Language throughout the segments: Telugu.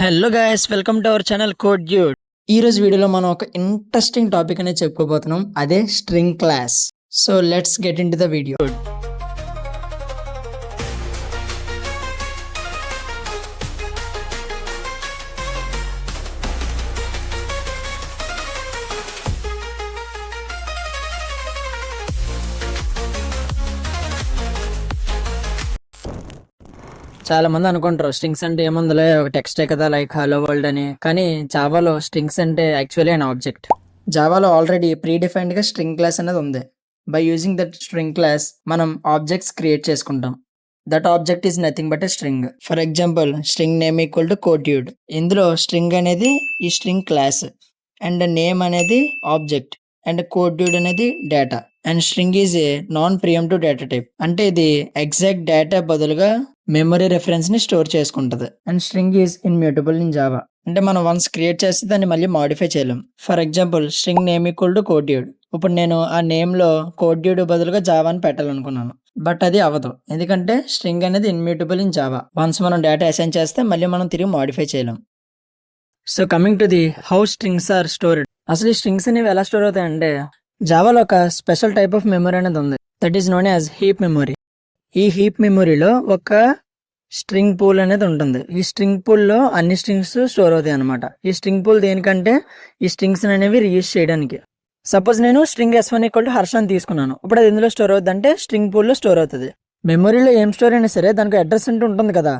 Hello guys, welcome to our channel code dude. ఈ రోజు వీడియోలో మనం ఒక ఇంట్రెస్టింగ్ టాపిక్ అనేది చెప్పుకోబోతున్నాం. అదే string class. So let's get in to the video. చాలా మంది అనుకుంటారు స్ట్రింగ్స్ అంటే ఏముందిలే, ఒక టెక్స్టే కదా, లైక్ హలో వరల్డ్ అని. కానీ జావాలో స్ట్రింగ్స్ అంటే యాక్చువల్లీ అన్ ఆబ్జెక్ట్. జావాలో ఆల్రెడీ ప్రీ డిఫైన్డ్ గా స్ట్రింగ్ క్లాస్ అనేది ఉంది. By using that string class మనం ఆబ్జెక్ట్స్ క్రియేట్ చేసుకుంటాం. That object is nothing but a string. For example, string name equal to కోడ్యూడ్. ఇందులో స్ట్రింగ్ అనేది ఈ స్ట్రింగ్ క్లాస్, అండ్ నేమ్ అనేది ఆబ్జెక్ట్, అండ్ కోడ్యూడ్ అనేది data. And string is a non primitive data type. అంటే ఇది ఎగ్జాక్ట్ డేటా బదులుగా మెమరీ రెఫరెన్స్ ని స్టోర్ చేసుకుంటది. And string is immutable in Java. అంటే మనం వన్స్ క్రియేట్ చేస్తే దాన్ని మళ్ళీ మాడిఫై చేయలేం. For example, string name equal to కోడ్యూడ్. ఇప్పుడు నేను ఆ నేమ్ లో కోడ్యూడ్ బదులుగా జావా అని పెట్టాలనుకున్నాను, బట్ అది అవ్వదు. ఎందుకంటే స్ట్రింగ్ అనేది ఇన్మ్యూటబుల్ ఇన్ జావా. వన్స్ మనం డేటా అసైన్ చేస్తే మళ్ళీ మనం తిరిగి మాడిఫై చేయలేం. So coming to the how strings are stored. అసలు ఈ స్ట్రింగ్స్ అనేవి ఎలా స్టోర్ అవుతాయంటే, జావాలో ఒక స్పెషల్ టైప్ ఆఫ్ మెమరీ అనేది ఉంది. That is known as heap memory. ఈ హీప్ మెమరీలో ఒక స్ట్రింగ్ పూల్ అనేది ఉంటుంది. ఈ స్ట్రింగ్ పూల్లో అన్ని స్ట్రింగ్స్ స్టోర్ అవుతాయి అనమాట. ఈ స్ట్రింగ్ పూల్ దేనికంటే ఈ స్ట్రింగ్స్ అనేవి రీయూజ్ చేయడానికి. సపోజ్ నేను string S1 equal to Harsha అని తీసుకున్నాను. ఇప్పుడు అది ఎందులో స్టోర్ అవుతుంది అంటే స్ట్రింగ్ పూల్లో స్టోర్ అవుతుంది. మెమరీలో ఏం స్టోర్ అయినా సరే దానికి అడ్రస్ అంటూ ఉంటుంది కదా.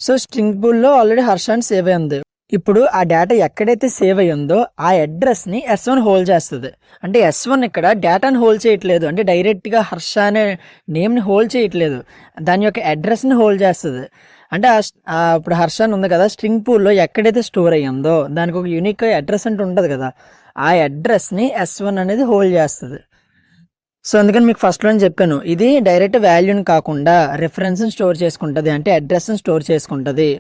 సో స్ట్రింగ్ పూల్లో ఆల్రెడీ హర్ష అని సేవ్ అయి ఉంది. ఇప్పుడు ఆ డేటా ఎక్కడైతే సేవ్ అయ్యి ఉందో ఆ అడ్రస్ ని S1 హోల్డ్ చేస్తుంది. అంటే S1 ఇక్కడ డేటాని హోల్డ్ చేయట్లేదు, అంటే డైరెక్ట్ గా హర్ష అనే నేమ్ ని హోల్డ్ చేయట్లేదు, దాని యొక్క అడ్రస్ ని హోల్డ్ చేస్తుంది. అంటే ఇప్పుడు హర్ష అని ఉంది కదా, స్ట్రింగ్ పూల్ లో ఎక్కడైతే స్టోర్ అయ్యిందో దానికి ఒక యూనిక్ అడ్రస్ అంటూ ఉంటది కదా, ఆ అడ్రస్ ని S1 అనేది హోల్డ్ చేస్తుంది. సో అందుకని మీకు ఫస్ట్ లో చెప్పాను, ఇది డైరెక్ట్ వాల్యూని కాకుండా రెఫరెన్స్ స్టోర్ చేసుకుంటది, అంటే అడ్రస్ స్టోర్ చేసుకుంటది.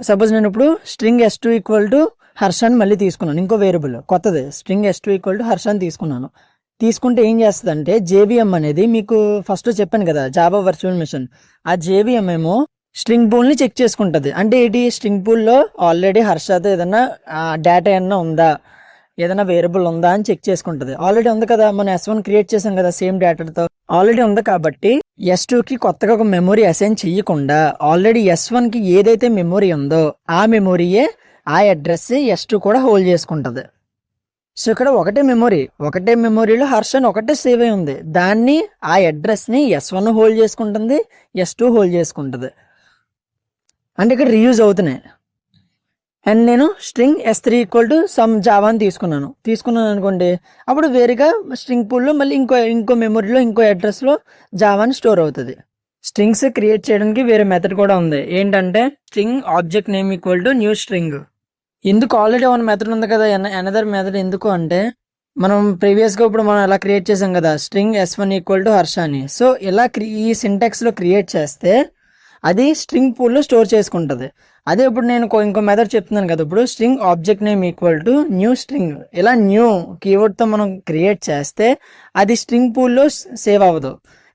సపోజ్ నేను ఇప్పుడు string S2 equal to Harsha అని మళ్ళీ తీసుకున్నాను. ఇంకో వేరియబుల్ కొత్తది string S2 equal to Harsha అని తీసుకున్నాను. తీసుకుంటే ఏం చేస్తుంది అంటే JVM అనేది, మీకు ఫస్ట్ చెప్పాను కదా జావా వర్చువల్ మెషిన్, ఆ JVM ఏమో స్ట్రింగ్ పూల్ ని చెక్ చేసుకుంటది. అంటే ఏంటి, స్ట్రింగ్ పూల్ లో ఆల్రెడీ హర్షతో ఏదైనా డేటా ఏమన్నా ఉందా, ఏదైనా వేరియబుల్ ఉందా అని చెక్ చేసుకుంటది. ఆల్రెడీ ఉంది కదా, మనం S1 క్రియేట్ చేసాం కదా సేమ్ డేటాతో, ఆల్రెడీ ఉంది కాబట్టి S2 కి కొత్తగా ఒక మెమరీ అసైన్ చెయ్యకుండా ఆల్రెడీ S1 కి ఏదైతే మెమరీ ఉందో ఆ మెమరీయే, ఆ అడ్రస్ S2 కూడా హోల్డ్ చేసుకుంటది. సో ఇక్కడ ఒకటే మెమరీలో హర్ష అని ఒకటే సేవ్ అయి ఉంది, దాన్ని ఆ అడ్రస్ ని S1 హోల్డ్ చేసుకుంటుంది, S2 హోల్డ్ చేసుకుంటది. అంటే ఇక్కడ రీయూజ్ అవుతున్నాయి. అండ్ నేను string S3 equal to some Java అని తీసుకున్నాను అనుకోండి, అప్పుడు వేరేగా స్ట్రింగ్ పూల్లో మళ్ళీ ఇంకో మెమరీలో ఇంకో అడ్రస్లో జావా అని స్టోర్ అవుతుంది. స్ట్రింగ్స్ క్రియేట్ చేయడానికి వేరే మెథడ్ కూడా ఉంది. ఏంటంటే string object name equal to new string. ఎందుకు, ఆల్రెడీ వన్ మెథడ్ ఉంది కదా, అనదర్ మెథడ్ ఎందుకు అంటే, మనం ప్రీవియస్గా ఇప్పుడు మనం ఎలా క్రియేట్ చేసాం కదా string S1 equal to Harsha అని. సో ఇలా ఈ సింటాక్స్లో క్రియేట్ చేస్తే అది స్ట్రింగ్ పూల్లో స్టోర్ చేసుకుంటుంది. అదే ఇప్పుడు నేను ఇంకో మెథడ్ చెప్తున్నాను కదా, ఇప్పుడు string object name equal to new string, ఇలా న్యూ కీవర్డ్తో మనం క్రియేట్ చేస్తే అది స్ట్రింగ్ పూల్లో సేవ్ అవ్వదు,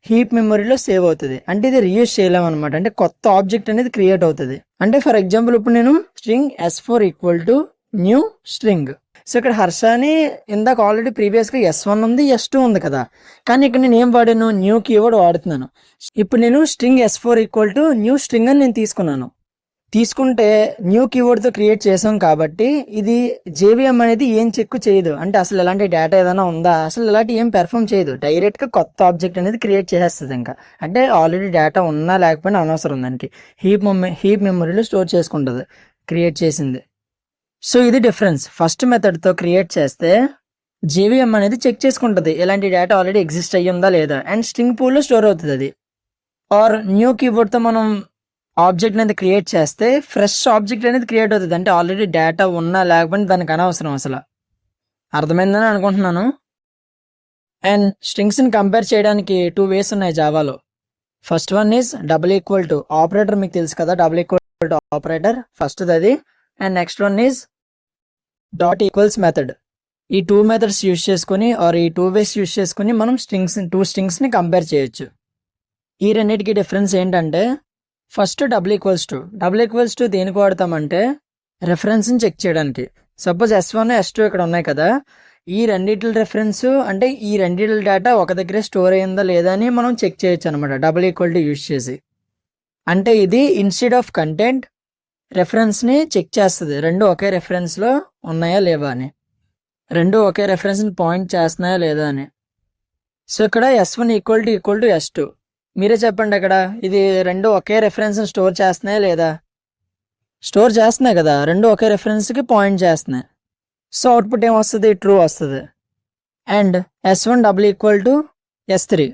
హీప్ మెమరీలో సేవ్ అవుతుంది. అంటే ఇది రీయూజ్ చేయలేము అనమాట, అంటే కొత్త ఆబ్జెక్ట్ అనేది క్రియేట్ అవుతుంది. అంటే ఫర్ ఎగ్జాంపుల్, ఇప్పుడు నేను string S4 equal to new string. So ఇక్కడ హర్ష అని ఇందాక ఆల్రెడీ ప్రీవియస్గా S1 ఉంది, S2 ఉంది కదా, కానీ ఇక్కడ నేను ఏం వాడాను, న్యూ కీవర్డ్ వాడుతున్నాను. ఇప్పుడు నేను string S4 equal to new string అని నేను తీసుకుంటే న్యూ కీవర్డ్తో క్రియేట్ చేసాం కాబట్టి ఇది JVM అనేది ఏం చెక్ చేయదు, అంటే అసలు ఎలాంటి డేటా ఏదైనా ఉందా, అసలు ఇలాంటి ఏం పెర్ఫామ్ చేయదు, డైరెక్ట్గా కొత్త ఆబ్జెక్ట్ అనేది క్రియేట్ చేసేస్తుంది. ఇంకా అంటే ఆల్రెడీ డేటా ఉన్నా లేకపోయినా అనవసరం, దానికి హీప్ మెమరీలో స్టోర్ చేసుకుంటుంది క్రియేట్ చేసింది. సో ఇది డిఫరెన్స్. ఫస్ట్ మెథడ్తో క్రియేట్ చేస్తే JVM అనేది చెక్ చేసుకుంటుంది ఎలాంటి డేటా ఆల్రెడీ ఎగ్జిస్ట్ అయ్యిందా లేదా, అండ్ స్ట్రింగ్ పూల్లో స్టోర్ అవుతుంది అది. ఆర్ న్యూ కీవర్డ్తో మనం ఆబ్జెక్ట్ అనేది క్రియేట్ చేస్తే ఫ్రెష్ ఆబ్జెక్ట్ అనేది క్రియేట్ అవుతుంది, అంటే ఆల్రెడీ డేటా ఉన్నా లేకపోతే దానికి అనవసరం. అసలు అర్థమైందని అనుకుంటున్నాను. అండ్ స్ట్రింగ్స్ని కంపేర్ చేయడానికి 2 వేస్ ఉన్నాయి జావాలో. First one is double equal to operator, మీకు తెలుసు కదా double equal to operator, first అది. And next one is dot equals method. ఈ 2 మెథడ్స్ యూజ్ చేసుకుని ఆర్ ఈ 2 వేస్ యూజ్ చేసుకుని మనం 2 స్ట్రింగ్స్ని కంపేర్ చేయొచ్చు. ఈ రెండింటికి డిఫరెన్స్ ఏంటంటే, ఫస్ట్ డబుల్ ఈక్వల్స్ టు దేనికి వాడతామంటే రెఫరెన్స్ని చెక్ చేయడానికి. సపోజ్ S1 S2 ఇక్కడ ఉన్నాయి కదా, ఈ రెండిట్ల రెఫరెన్స్ అంటే ఈ రెండిట్ల డేటా ఒక దగ్గరే స్టోర్ అయ్యిందా లేదా అని మనం చెక్ చేయొచ్చు అనమాట డబుల్ ఈక్వల్ టు యూజ్ చేసి. అంటే ఇది ఇన్స్టెడ్ ఆఫ్ కంటెంట్ రెఫరెన్స్ని చెక్ చేస్తుంది, రెండు ఒకే రెఫరెన్స్లో ఉన్నాయా లేవా అని, రెండు ఒకే రెఫరెన్స్ని పాయింట్ చేస్తున్నాయా లేదా అని. సో ఇక్కడ S1 ఈక్వల్ టు S2, మీరే చెప్పండి అక్కడ ఇది రెండు ఒకే రెఫరెన్స్ని స్టోర్ చేస్తున్నాయా లేదా? స్టోర్ చేస్తున్నాయి కదా, రెండు ఒకే రెఫరెన్స్కి పాయింట్ చేస్తున్నాయి. సో అవుట్పుట్ ఏమొస్తుంది? ట్రూ వస్తుంది. And S1 double equal to S3,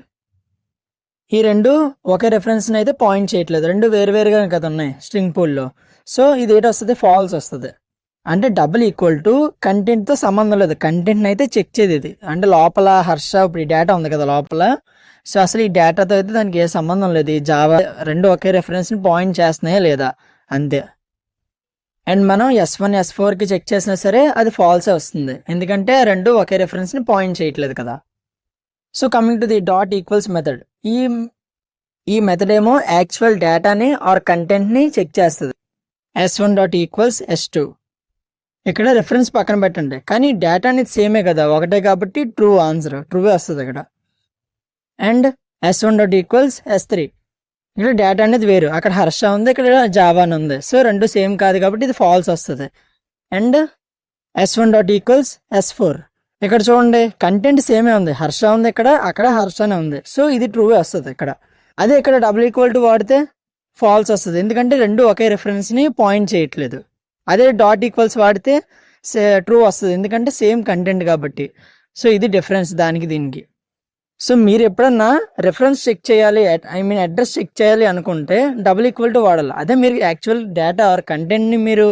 ఈ రెండు ఒకే రెఫరెన్స్ని అయితే పాయింట్ చేయట్లేదు, రెండు వేరువేరుగా కదా ఉన్నాయి స్ట్రింగ్ పూల్లో. సో ఇది ఏంటి వస్తుంది? ఫాల్స్ వస్తుంది. అంటే డబుల్ ఈక్వల్ టు కంటెంట్తో సంబంధం లేదు, కంటెంట్ని అయితే చెక్ చేయదు ఇది. అంటే లోపల హర్ష ఇప్పుడు ఈ డేటా ఉంది కదా లోపల, సో అసలు ఈ డేటాతో అయితే దానికి ఏ సంబంధం లేదు. ఈ జావా రెండు ఒకే రెఫరెన్స్ని పాయింట్ చేస్తున్నాయా లేదా అంతే. అండ్ మనం S1 S4కి చెక్ చేసినా సరే అది ఫాల్సే వస్తుంది, ఎందుకంటే రెండు ఒకే రెఫరెన్స్ని పాయింట్ చేయట్లేదు కదా. So coming to the dot equals method, ఈ మెథడ్ ఏమో యాక్చువల్ డేటాని ఆర్ కంటెంట్ని చెక్ చేస్తుంది. S1 డాట్ ఈక్వల్స్ S2, ఇక్కడ రెఫరెన్స్ పక్కన పెట్టండి, కానీ డేటా అనేది సేమే కదా, ఒకటే కాబట్టి ట్రూ ఆన్సర్, ట్రూవే వస్తుంది ఇక్కడ. And S1 dot equals S3, ఇక్కడ డేటా అనేది వేరు, అక్కడ హర్ష ఉంది, ఇక్కడ జావా అని ఉంది, సో రెండు సేమ్ కాదు కాబట్టి ఇది ఫాల్స్ వస్తుంది. And S1 dot equals S4, ఇక్కడ చూడండి కంటెంట్ సేమే ఉంది, హర్ష ఉంది ఇక్కడ, అక్కడ హర్షనే ఉంది, సో ఇది ట్రూవే వస్తుంది ఇక్కడ. అదే ఇక్కడ డబుల్ ఈక్వల్ టు వాడితే ఫాల్స్ వస్తుంది, ఎందుకంటే రెండు ఒకే రెఫరెన్స్ని పాయింట్ చేయట్లేదు. అదే డాట్ ఈక్వల్స్ వాడితే ట్రూ వస్తుంది, ఎందుకంటే సేమ్ కంటెంట్ కాబట్టి. సో ఇది డిఫరెన్స్ దానికి దీనికి. సో మీరు ఎప్పుడన్నా రెఫరెన్స్ చెక్ చేయాలి, అడ్రస్ చెక్ చేయాలి అనుకుంటే డబుల్ ఈక్వల్ టు వాడాలి. అదే మీరు యాక్చువల్ డేటా ఆర్ కంటెంట్ని మీరు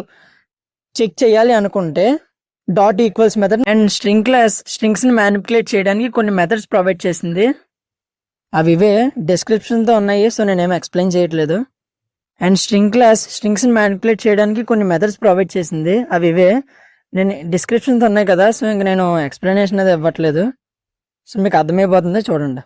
చెక్ చేయాలి అనుకుంటే డాట్ ఈక్వల్స్ మెథడ్. అండ్ స్ట్రింగ్స్ని మ్యానిపులేట్ చేయడానికి కొన్ని మెథడ్స్ ప్రొవైడ్ చేసింది, అవి ఇవే డిస్క్రిప్షన్తో ఉన్నాయి, సో నేనేమో ఎక్స్ప్లెయిన్ చేయట్లేదు. అండ్ స్ట్రింగ్స్ని మ్యానిపులేట్ చేయడానికి కొన్ని మెథడ్స్ ప్రొవైడ్ చేసింది, అవి ఇవే నేను డిస్క్రిప్షన్తో ఉన్నాయి కదా, సో ఇంక నేను ఎక్స్ప్లెనేషన్ అది ఇవ్వట్లేదు, సో మీకు అర్థమైపోతుంది చూడండి.